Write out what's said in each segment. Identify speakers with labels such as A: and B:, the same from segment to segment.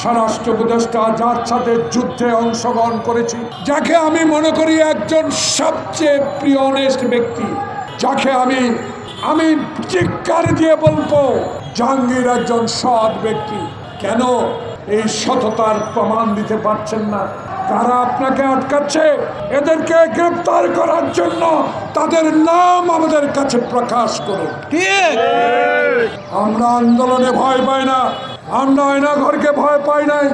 A: স্বরাষ্ট্র উপদেষ্টা, যার সাথে যুদ্ধে অংশগ্রহণ করেছি, যাকে আমি মনে করি একজন সবচেয়ে প্রিয় অনেস্ট ব্যক্তি, যাকে আমি চিৎকার দিয়ে বলবো জাহাঙ্গীর একজন সৎ ব্যক্তি। কেন এই সততার প্রমাণ দিতে পারছেন না? কারা আপনাকে আটকাচ্ছে? এদেরকে গ্রেফতার করার জন্য তাদের নাম আমাদের কাছে প্রকাশ করুন। আমরা আন্দোলনে ভয় পাই না, আমরা আয়নাঘরকে ভয় পাই নাই।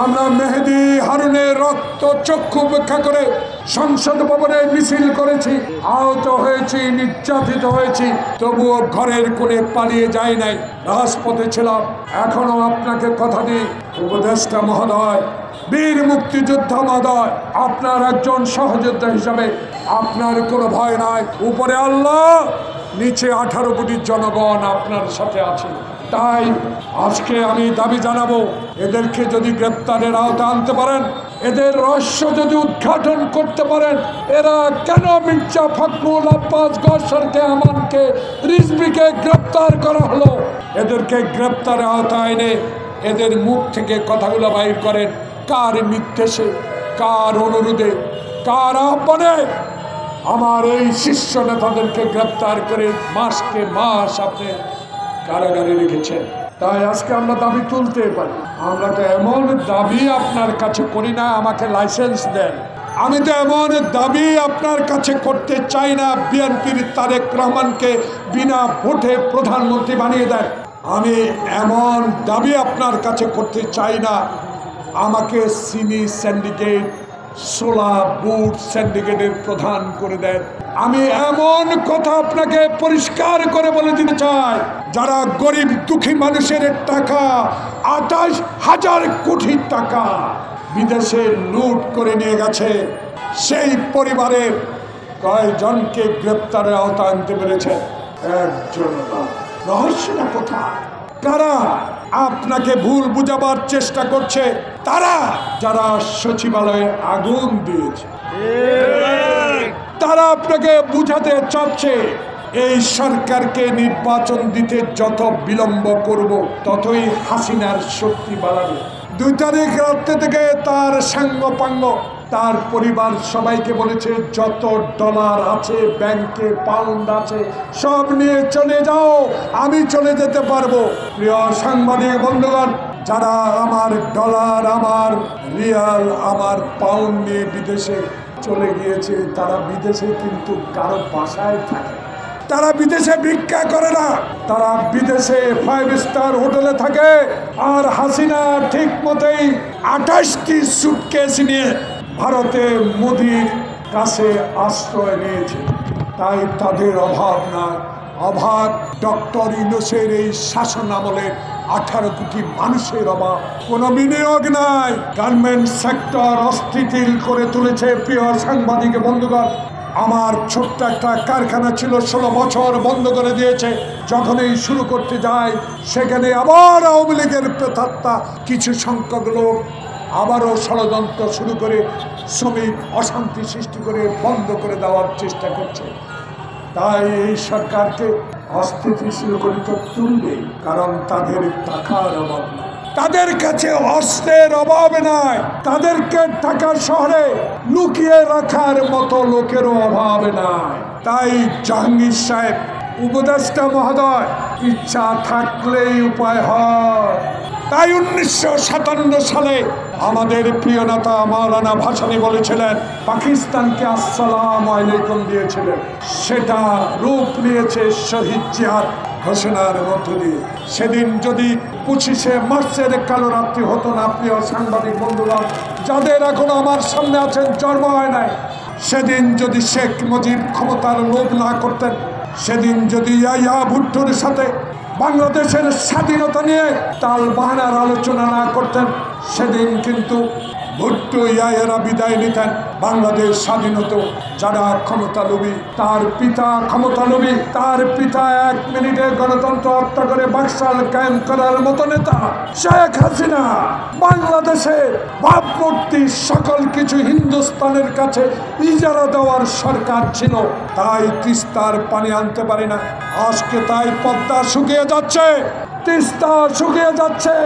A: আমরা মেহেদী হারুনের রক্ত চক্ষু উপেক্ষা করে সংসদ ভবনে মিছিল করেছি, আহত হয়েছি, নির্যাতিত হয়েছি, তবুও ঘরের কোণে পালিয়ে যাই নাই, রাজপথে ছিলাম। এখনো আপনাকে কথা দিই, উপদেষ্টা মহোদয়, বীর মুক্তিযোদ্ধা মহোদয়, আপনার একজন সহযোদ্ধা হিসাবে আপনার কোনো ভয় নাই। উপরে আল্লাহ, নিচে 18 কোটি জনগণ আপনার সাথে আছে। তাই আজকে আমি দাবি জানাবো, এদেরকে যদি গ্রেপ্তারের আওতায় আনতে পারেন, এদের রহস্য যদি উদ্ঘাটন করতে পারেন, এরা কেন মির্জা ফখরুল, আব্বাস, গওহরকে, আমানকে, রিজভীকে গ্রেপ্তার করা হলো, এদেরকে গ্রেপ্তারের আওতায় এনে এদের মুখ থেকে কথাগুলো বাইর করেন। কার নির্দেশে, কার অনুরোধে, কার আহ্বানে আমার এই শীর্ষ নেতাদেরকে গ্রেপ্তার করে মাসকে মাস আপনি কারাগারে রেখেছেন? তাই আজকে আমরা দাবি তুলতে পারি। আমরা তো এমন দাবি আপনার কাছে করি না আমাকে লাইসেন্স দেন। আমি তো এমন দাবি আপনার কাছে করতে চাই না বিএনপির তারেক রহমানকে বিনা ভোটে প্রধানমন্ত্রী বানিয়ে দেন। আমি এমন দাবি আপনার কাছে করতে চাই না আমাকে চিনি সিন্ডিকেট, সোলা বুট সিন্ডিকেটের প্রধান করে দেন। আমি এমন কথা আপনাকে পরিষ্কার করে বলে দিতে চাই, যারা গরিব দুঃখী মানুষের টাকা 28,000 কোটি টাকা বিদেশে লুট করে নিয়ে গেছে, সেই পরিবারের কয়জনকে গ্রেপ্তারের আওতায় আনতে পেরেছে? একজন না। রহস্যটা কোথায়? কারা আপনাকে ভুল বুঝাবার চেষ্টা করছে? তারা যারা সচিবালয়ে আগুন দিয়েছে, তারা আপনাকে বুঝাতে চাচ্ছে এই সরকারকে নির্বাচন দিতে যত বিলম্ব করব ততই হাসিনার শক্তি বাড়াবে। 2 তারিখ রাত্রে থেকে তার সাঙ্গপাঙ্গ, তার পরিবার সবাইকে বলেছে যত ডলার আছে ব্যাংকে, পাউন্ড আছে, সব নিয়ে চলে যাও, আমি চলে যেতে পারবো। প্রিয় সাংবাদিক বন্ধুগণ, যারা আমার ডলার, আমার রিয়াল, আমার পাউন্ড নিয়ে বিদেশে চলে গিয়েছে, তারা বিদেশে কিন্তু কারো বাসায় থাকে, তারা বিদেশে ভিক্ষা করে না, তারা বিদেশে 5 স্টার হোটেলে থাকে। আর হাসিনা ঠিক মতোই 28টি সুটকেস নিয়ে ভারতে মোদির কাছে আশ্রয় নিয়েছে। তাই তাদের অভাব না, অভাব ডক্টর ইউনূসের এই শাসন আমলে 18 কোটি মানুষের অভাব। কোনো বিনিয়োগ নাই, গার্মেন্ট সেক্টর অস্থিতিশীল করে তুলেছে। প্রিয় সাংবাদিক বন্ধুগণ, আমার ছোট্ট একটা কারখানা ছিল, 16 বছর বন্ধ করে দিয়েছে। যখনই শুরু করতে যায় সেখানে আবার আওয়ামী লীগের প্রেতাত্মা কিছু সংখ্যক লোক আবারও ষড়যন্ত্র শুরু করে শ্রমিক অশান্তি সৃষ্টি করে বন্ধ করে দেওয়ার চেষ্টা করছে। তাই এই সরকারকে অস্থিতিশীল করে তো তুলবে, কারণ তাদের টাকার অভাব নাই, তাদের কাছে অস্ত্রের অভাব নাই, তাদেরকে ঢাকা শহরে লুকিয়ে রাখার মতো লোকেরও অভাব নাই। তাই জাহাঙ্গীর সাহেব, উপদেষ্টা মহোদয়, ইচ্ছা থাকলেই উপায় হয়। তাই 1957 সালে আমাদের প্রিয় নেতা মাওলানা ভাসানী বলেছিলেন, পাকিস্তানকে আসসালামু আলাইকুম দিয়েছিলেন, সেটা রূপ নিয়েছে শহীদ জিহাদ ঘোষণার মধ্য দিয়ে। সেদিন যদি 25শে মার্চের কালো রাত্রি হতো না, প্রিয় সাংবাদিক বন্ধুরা, যাদের এখন আমার সামনে আছেন জন্ম হয় নাই, সেদিন যদি শেখ মুজিব ক্ষমতার লোভ না করতেন, সেদিন যদি ইয়াহিয়া ভুট্টোর সাথে বাংলাদেশের স্বাধীনতা নিয়ে তাল বাহানার আলোচনা না করতেন, সেদিন কিন্তু ভুট্টো ইয়াহিয়ারা বিদায় নিতেন, বাংলাদেশ স্বাধীনতা। যারা ক্ষমতালোভী, তার পিতা ক্ষমতালোভী, তার পিতা 1 মিনিটে গণতন্ত্র হত্যা করে বাকশাল কায়েম করার মতো নেতা শেখ হাসিনা, বাংলাদেশে ভাবমূর্তি সকল কিছু হিন্দুস্তানের কাছে ইজারা দেওয়ার সরকার ছিল। তাই তিস্তার পানি আনতে পারি না আজকে, তাই পদ্মা শুকিয়ে যাচ্ছে। তিস্তা শুকিয়ে যাচ্ছে,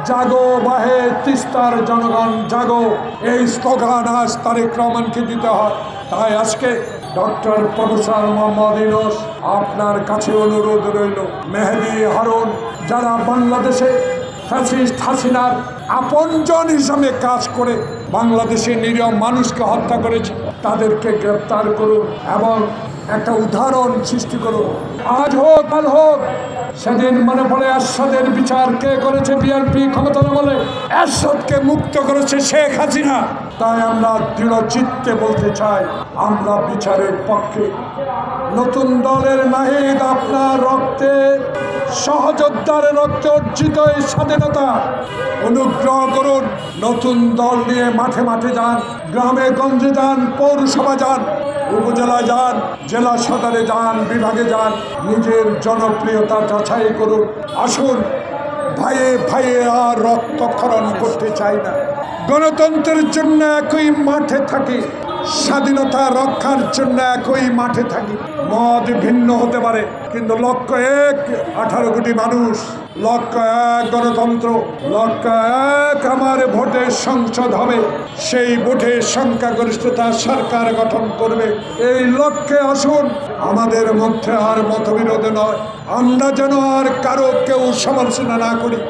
A: জাগো বাহে তিস্তার জনগণ জাগো, এই স্লোগান আজ তারেক রহমানকে দিতে হয়। তাই আজকে ডক্টর প্রফেসর মোহাম্মদ ইউনূস আপনার কাছে অনুরোধ রইল, মেহেদী হারুন যারা বাংলাদেশে ফ্যাসিস্ট হাসিনার আপনজন হিসাবে কাজ করে বাংলাদেশের নিরীহ মানুষকে হত্যা করেছে, তাদেরকে গ্রেপ্তার করুন এবং একটা উদাহরণ সৃষ্টি করুন। আজ হোক কাল হোক, সেদিন মনে পড়ে এরশাদের বিচার কে করেছে? বিএনপি ক্ষমতা আমলে এরশাদকে মুক্ত করেছে শেখ হাসিনা। তাই আমরা দৃঢ় চিত্তে বলতে চাই, আমরা বিচারের পক্ষে। নতুন দলের নাহিদ আপনার রক্তে, সহযোদ্ধার রক্তে অর্জিত এই স্বাধীনতা, অনুগ্রহ করুন নতুন দল নিয়ে মাঠে মাঠে যান, গ্রামে গঞ্জে যান, পৌরসভা যান, উপজেলায় যান, জেলা সদরে যান, বিভাগে যান, নিজের জনপ্রিয়তা যাচাই করুন। আসুন, ভাইয়ে ভাইয়ে আর রক্তক্ষরণ করতে চাই না। গণতন্ত্রের জন্য একই মাঠে থাকি, স্বাধীনতা রক্ষার জন্য একই মাঠে থাকি। মত ভিন্ন হতে পারে, কিন্তু লক্ষ্য এক, 18 কোটি মানুষ, লক্ষ্য এক গণতন্ত্র, লক্ষ্য এক আমার ভোটে সংসদ হবে, সেই ভোটে সংখ্যাগরিষ্ঠতা সরকার গঠন করবে। এই লক্ষ্যে আসুন, আমাদের মধ্যে আর মতবিরোধ নয়, আমরা যেন আর কারো কেউ সমালোচনা না করি।